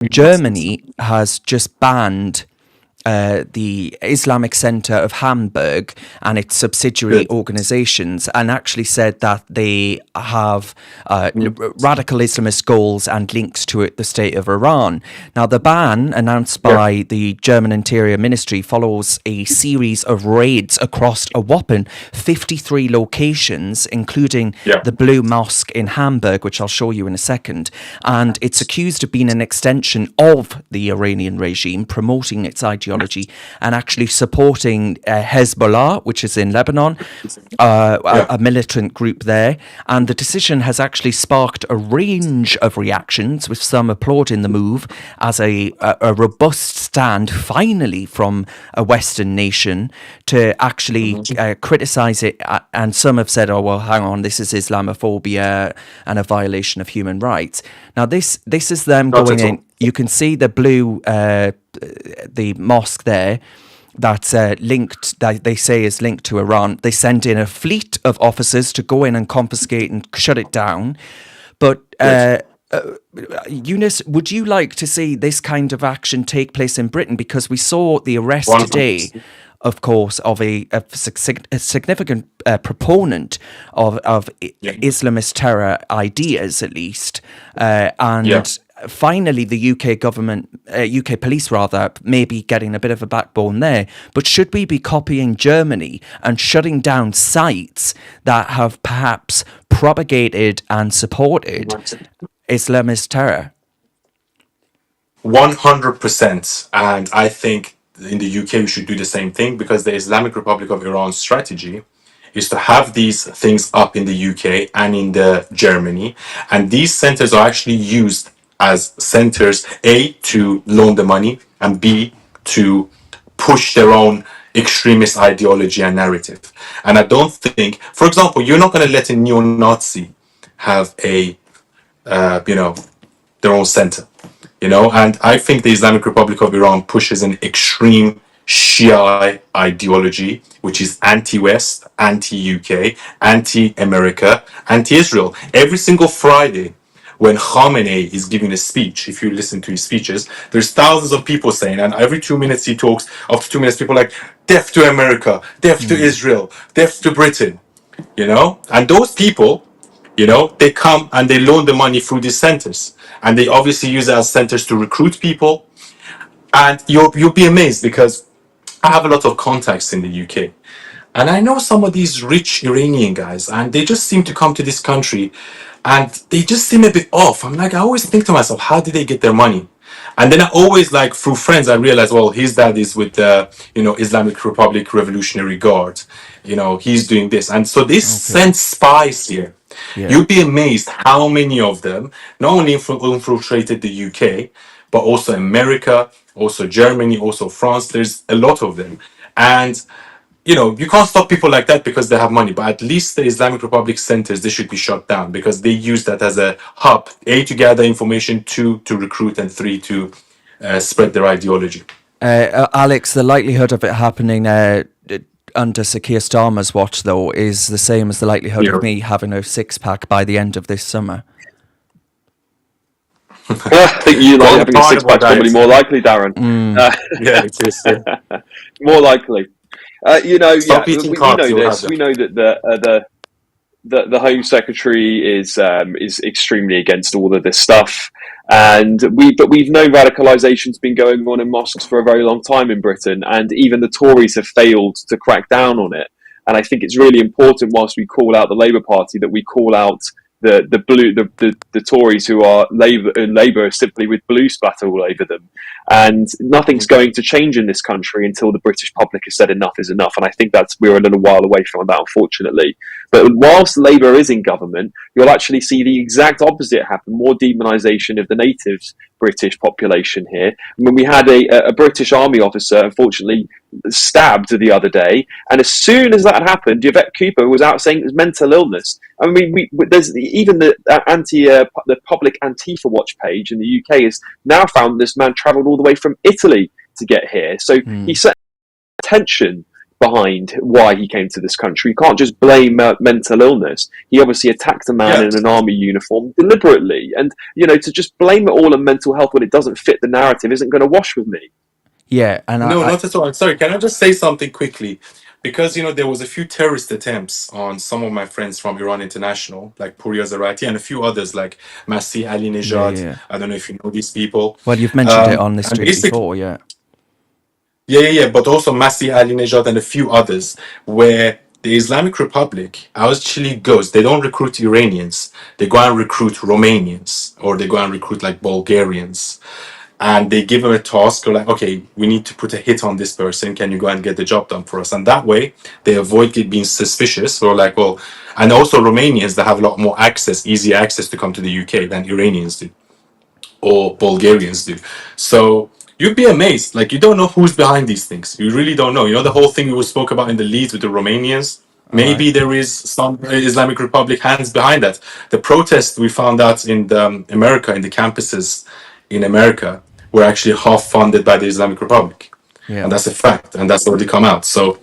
Germany has just banned the Islamic Centre of Hamburg and its subsidiary Good. organisations, and actually said that they have radical Islamist goals and links to the state of Iran. Now, the ban announced Yeah. by the German Interior Ministry follows a series of raids across a whopping 53 locations, including Yeah. the Blue Mosque in Hamburg, which I'll show you in a second. And it's accused of being an extension of the Iranian regime, promoting its ideology and actually supporting Hezbollah, which is in Lebanon, Yeah. a militant group there. And the decision has actually sparked a range of reactions, with some applauding the move as a robust stand, finally, from a Western nation to actually criticise it. And some have said, oh, well, hang on, this is Islamophobia and a violation of human rights. Now, this is them Not going at in. all. You can see the blue, the mosque there, that's linked, that they say is linked to Iran. They send in a fleet of officers to go in and confiscate and shut it down. But Good. Eunice, would you like to see this kind of action take place in Britain? Because we saw the arrest today, 100%. of course, of a significant proponent of Yeah. Islamist terror ideas, at least, and Yeah. finally the UK government, UK police rather, may be getting a bit of a backbone there. But should we be copying Germany and shutting down sites that have perhaps propagated and supported Islamist terror? 100%. And I think in the UK we should do the same thing, because the Islamic Republic of Iran's strategy is to have these things up in the UK and in the Germany. And these centers are actually used as centers, A, to loan the money, and B, to push their own extremist ideology and narrative. And I don't think, for example, you're not going to let a neo-Nazi have a, you know, their own center, you know. And I think the Islamic Republic of Iran pushes an extreme Shia ideology, which is anti-West, anti-UK, anti-America, anti-Israel. Every single Friday, when Khamenei is giving a speech, if you listen to his speeches, there's thousands of people saying, and every 2 minutes he talks, after 2 minutes, people are like, death to America, death to Israel, death to Britain, you know. And those people, you know, they come and they loan the money through these centers, and they obviously use it as centers to recruit people. And you'll be amazed, because I have a lot of contacts in the UK, and I know some of these rich Iranian guys, and they just seem to come to this country, and they just seem a bit off. I'm like, I always think to myself, how did they get their money? And then I always, like, through friends, I realize, well, his dad is with the, you know, Islamic Republic Revolutionary Guard. You know, he's doing this, and so they Okay. send spies here. Yeah. You'd be amazed how many of them not only infiltrated the UK, but also America, also Germany, also France. There's a lot of them. And, you know, you can't stop people like that because they have money, but at least the Islamic Republic centers, they should be shut down, because they use that as a hub, A, to gather information, two, to recruit, and three, to spread their ideology. Alex, the likelihood of it happening under Sir Keir Starmer's watch, though, is the same as the likelihood Yeah. of me having a six-pack by the end of this summer. I think you like having a six pack's probably more likely, Darren. Yeah, it is. Yeah. More likely. You know, Stop yeah, eating we carbs, know you'll have this. them. We know that the Home Secretary is extremely against all of this stuff, and we've known radicalisation's been going on in mosques for a very long time in Britain, and even the Tories have failed to crack down on it. And I think it's really important, whilst we call out the Labour Party, that we call out the Tories who are Labour simply with blue splatter all over them. And nothing's going to change in this country until the British public has said enough is enough. And I think we're a little while away from that, unfortunately. But whilst Labour is in government, you'll actually see the exact opposite happen: more demonisation of the natives British population here. I mean, we had a British Army officer, unfortunately, stabbed the other day, and as soon as that happened, Yvette Cooper was out saying it was mental illness. I mean, there's even the public Antifa Watch page in the UK has now found this man travelled all the way from Italy to get here. So he set tension behind why he came to this country. You can't just blame mental illness. He obviously attacked a man Yeah. in an army uniform deliberately, and to just blame it all on mental health when it doesn't fit the narrative isn't going to wash with me. Yeah, and No, not at all. I'm sorry. Can I just say something quickly? Because there was a few terrorist attempts on some of my friends from Iran International, like Puriya Zarati, and a few others like Masih Ali yeah, Nejad. yeah. I don't know if you know these people. Well, you've mentioned it on the And stream basically, before, yeah. yeah. But also Masih Ali Nejad and a few others, where the Islamic Republic actually goes. They don't recruit Iranians. They go and recruit Romanians, or they go and recruit like Bulgarians, and they give them a task. Or like, okay, we need to put a hit on this person. Can you go and get the job done for us? And that way, they avoid it being suspicious. Or like, well, and also Romanians that have a lot more access, easier access to come to the UK than Iranians do or Bulgarians do. So you'd be amazed. Like, you don't know who's behind these things. You really don't know. The whole thing we spoke about in the leads with the Romanians. All right. Maybe there is some Islamic Republic hands behind that. The protests we found out in America, in the campuses in America, were actually half funded by the Islamic Republic. Yeah. And that's a fact. And that's already come out. So,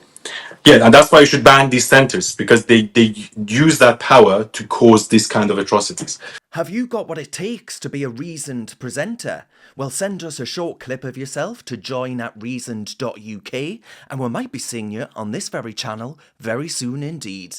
yeah, and that's why you should ban these centers, because they use that power to cause this kind of atrocities. Have you got what it takes to be a reasoned presenter? Well, send us a short clip of yourself to join@reasoned.uk and we might be seeing you on this very channel very soon indeed.